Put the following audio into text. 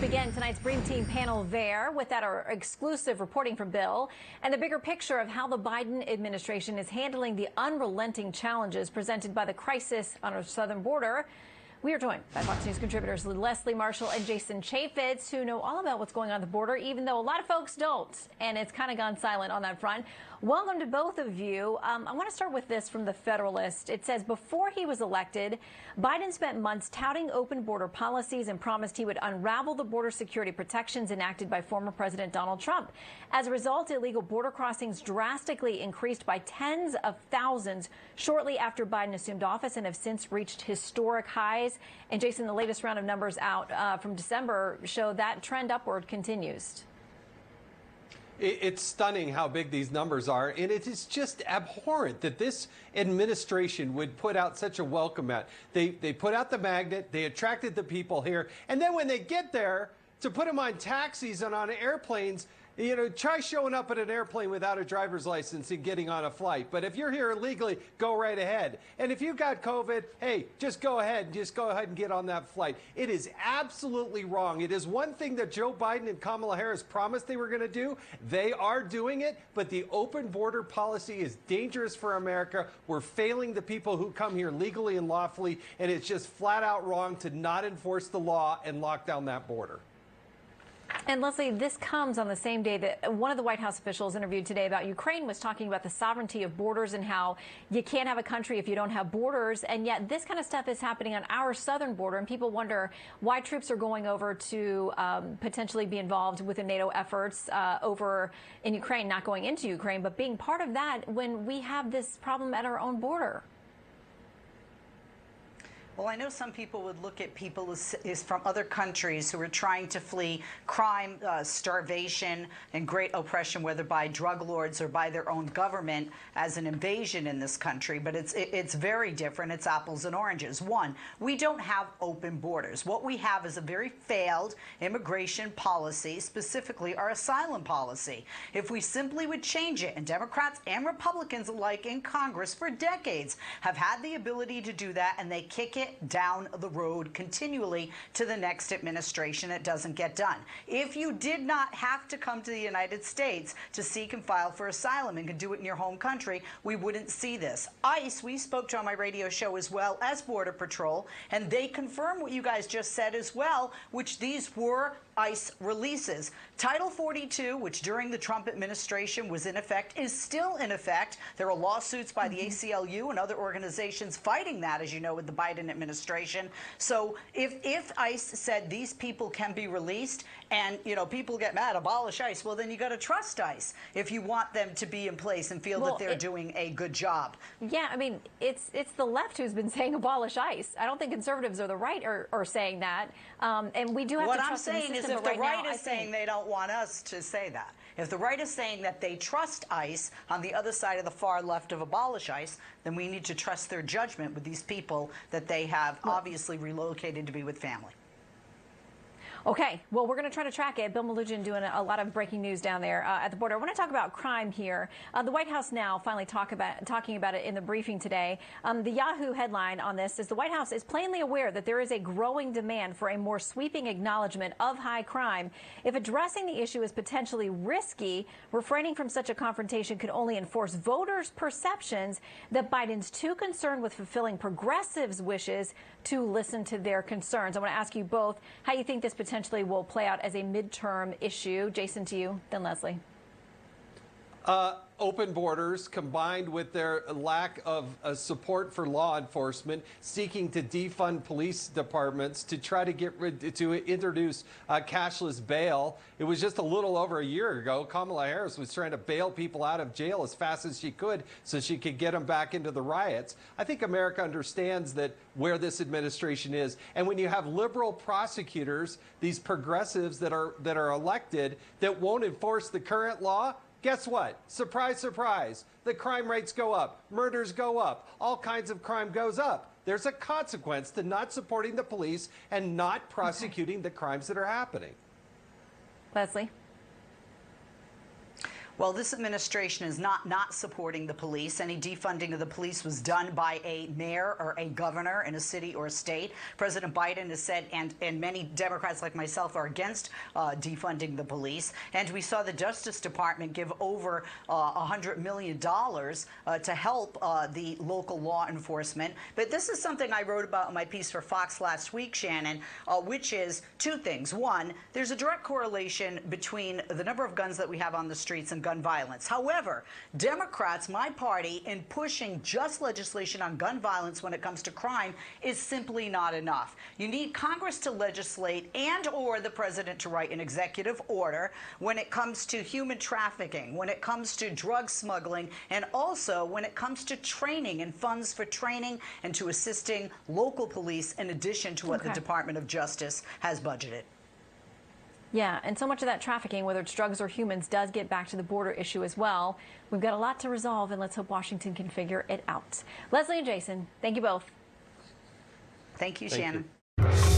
begin tonight's Dream Team panel there with that our exclusive reporting from Bill and the bigger picture of how the Biden administration is handling the unrelenting challenges presented by the crisis on our southern border. We are joined by Fox News contributors Leslie Marshall and Jason Chaffetz, who know all about what's going on at the border, even though a lot of folks don't, and it's kind of gone silent on that front. Welcome to both of you. I want to start with this from the Federalist. It says, before he was elected, Biden spent months touting open border policies and promised he would unravel the border security protections enacted by former President Donald Trump. As a result, illegal border crossings drastically increased by tens of thousands shortly after Biden assumed office and have since reached historic highs. And Jason, the latest round of numbers out from December show that trend upward continues. It's stunning how big these numbers are, and it is just abhorrent that this administration would put out such a welcome mat. They put out the magnet, they attracted the people here, and then when they get there, to put them on taxis and on airplanes, you know, try showing up at an airplane without a driver's license and getting on a flight. But if you're here illegally, go right ahead. And if you got COVID, hey, just go ahead and get on that flight. It is absolutely wrong. It is one thing that Joe Biden and Kamala Harris promised they were going to do. They are doing it, but the open border policy is dangerous for America. We're failing the people who come here legally and lawfully, and it's just flat out wrong to not enforce the law and lock down that border. And Leslie, this comes on the same day that one of the White House officials interviewed today about Ukraine was talking about the sovereignty of borders and how you can't have a country if you don't have borders. And yet this kind of stuff is happening on our southern border. And people wonder why troops are going over to potentially be involved with the NATO efforts over in Ukraine, not going into Ukraine, but being part of that when we have this problem at our own border. Well, I know some people would look at people is from other countries who are trying to flee crime, starvation, and great oppression, whether by drug lords or by their own government, as an invasion in this country. But it's very different. It's apples and oranges. One, we don't have open borders. What we have is a very failed immigration policy, specifically our asylum policy. If we simply would change it, and Democrats and Republicans alike in Congress for decades have had the ability to do that, and they kick it down the road continually to the next administration. It doesn't get done. If you did not have to come to the United States to seek and file for asylum and could do it in your home country, we wouldn't see this. ICE, we spoke to on my radio show as well as Border Patrol, and they confirm what you guys just said as well, which these were ICE releases. Title 42, which during the Trump administration was in effect, is still in effect. There are lawsuits by the ACLU and other organizations fighting that, as you know, with the Biden administration. So if ICE said these people can be released and, you know, people get mad, abolish ICE, well, then you got to trust ICE if you want them to be in place and feel that they're doing a good job. Yeah, I mean, it's the left who's been saying abolish ICE. I don't think conservatives or the right are saying that. And we do have to trust in the system. If the right is saying they don't want us to say that, if the right is saying that they trust ICE on the other side of the far left of abolish ICE, then we need to trust their judgment with these people that they have obviously relocated to be with family. Okay, well, we're going to try to track it. Bill Melugin doing a lot of breaking news down there at the border. I want to talk about crime here. The White House now finally talking about it in the briefing today. The Yahoo headline on this is the White House is plainly aware that there is a growing demand for a more sweeping acknowledgement of high crime. If addressing the issue is potentially risky, refraining from such a confrontation could only enforce voters' perceptions that Biden's too concerned with fulfilling progressives' wishes to listen to their concerns. I want to ask you both how you think this potentially will play out as a midterm issue. Jason, to you, then Leslie. Open borders combined with their lack of support for law enforcement, seeking to defund police departments to try to introduce cashless bail. It was just a little over a year ago. Kamala Harris was trying to bail people out of jail as fast as she could so she could get them back into the riots. I think America understands that where this administration is. And when you have liberal prosecutors, these progressives that are elected that won't enforce the current law, guess what? Surprise, surprise. The crime rates go up. Murders go up. All kinds of crime goes up. There's a consequence to not supporting the police and not prosecuting the crimes that are happening. Leslie? Well, this administration is not supporting the police. Any defunding of the police was done by a mayor or a governor in a city or a state. President Biden has said, and many Democrats like myself are against defunding the police. And we saw the Justice Department give over $100 million to help the local law enforcement. But this is something I wrote about in my piece for Fox last week, Shannon, which is two things. One, there's a direct correlation between the number of guns that we have on the streets and gun violence. However, Democrats, my party, in pushing just legislation on gun violence when it comes to crime is simply not enough. You need Congress to legislate and or the president to write an executive order when it comes to human trafficking, when it comes to drug smuggling, and also when it comes to training and funds for training and to assisting local police in addition to what the Department of Justice has budgeted. Yeah, and so much of that trafficking, whether it's drugs or humans, does get back to the border issue as well. We've got a lot to resolve, and let's hope Washington can figure it out. Leslie and Jason, thank you both. Thank you, Thank Shannon. you.